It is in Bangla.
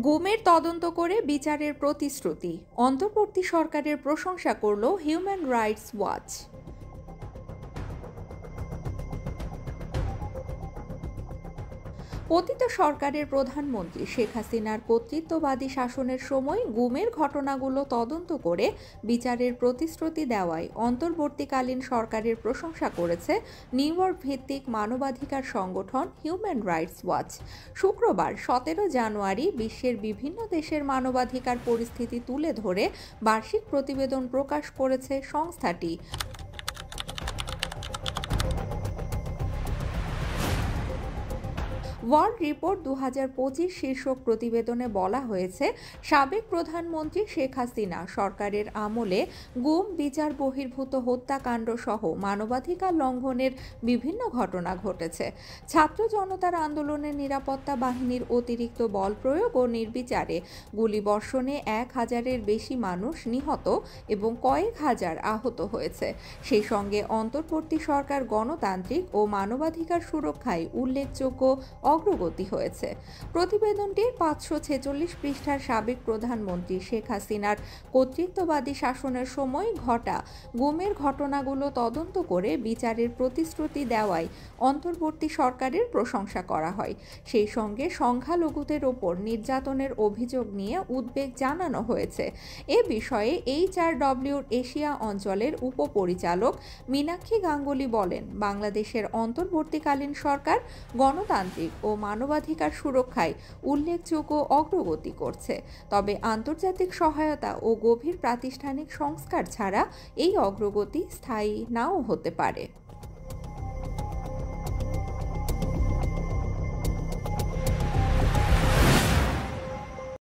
গুমের তদন্ত করে বিচারের প্রতিশ্রুতি, অন্তর্বর্তী সরকারের প্রশংসা করল হিউম্যান রাইটস ওয়াচ। পতিত সরকারের প্রধানমন্ত্রী শেখ হাসিনার কর্তৃত্ববাদী শাসনের সময় গুমের ঘটনাগুলো তদন্ত করে বিচারের প্রতিশ্রুতি দেওয়ায় অন্তর্বর্তীকালীন সরকারের প্রশংসা করেছে নিউ ইয়র্ক ভিত্তিক মানবাধিকার সংগঠন হিউম্যান রাইটস ওয়াচ। শুক্রবার 17 জানুয়ারি বিশ্বের বিভিন্ন দেশের মানবাধিকার পরিস্থিতি তুলে ধরে বার্ষিক প্রতিবেদন প্রকাশ করেছে সংস্থাটি। ওয়ার্ল্ড রিপোর্ট 2025 শীর্ষক প্রতিবেদনে বলা হয়েছে, সাবেক প্রধানমন্ত্রী শেখ হাসিনা সরকারের আমলে গুম, বিচার বহির্ভূত হত্যাকাণ্ড সহ মানবাধিকার লঙ্ঘনের বিভিন্ন ঘটনা ঘটেছে। ছাত্র জনতার আন্দোলনের নিরাপত্তা বাহিনীর অতিরিক্ত বল প্রয়োগ ও নির্বিচারে গুলিবর্ষণে 1000-এর বেশি মানুষ নিহত এবং কয়েক হাজার আহত হয়েছে। সেই সঙ্গে অন্তর্বর্তী সরকার গণতান্ত্রিক ও মানবাধিকার সুরক্ষায় উল্লেখযোগ্য অগ্রগতি হয়েছে। প্রতিবেদনটির 546 পৃষ্ঠার সাবেক প্রধানমন্ত্রী শেখ হাসিনার কর্তৃত্ববাদী শাসনের সময় ঘটা গুমের ঘটনাগুলো তদন্ত করে বিচারের প্রতিশ্রুতি দেওয়ায় অন্তর্বর্তী সরকারের প্রশংসা করা হয়। সেই সঙ্গে সংখ্যালঘুদের ওপর নির্যাতনের অভিযোগ নিয়ে উদ্বেগ জানানো হয়েছে। এ বিষয়ে HRWর এশিয়া অঞ্চলের উপপরিচালক মীনাক্ষী গাঙ্গুলি বলেন, বাংলাদেশের অন্তর্বর্তীকালীন সরকার গণতান্ত্রিক ও মানবাধিকার সুরক্ষায় উল্লেখযোগ্য অগ্রগতি করছে। তবে আন্তর্জাতিক সহায়তা ও গভীর প্রাতিষ্ঠানিক সংস্কার ছাড়া এই অগ্রগতি স্থায়ী নাও হতে পারে।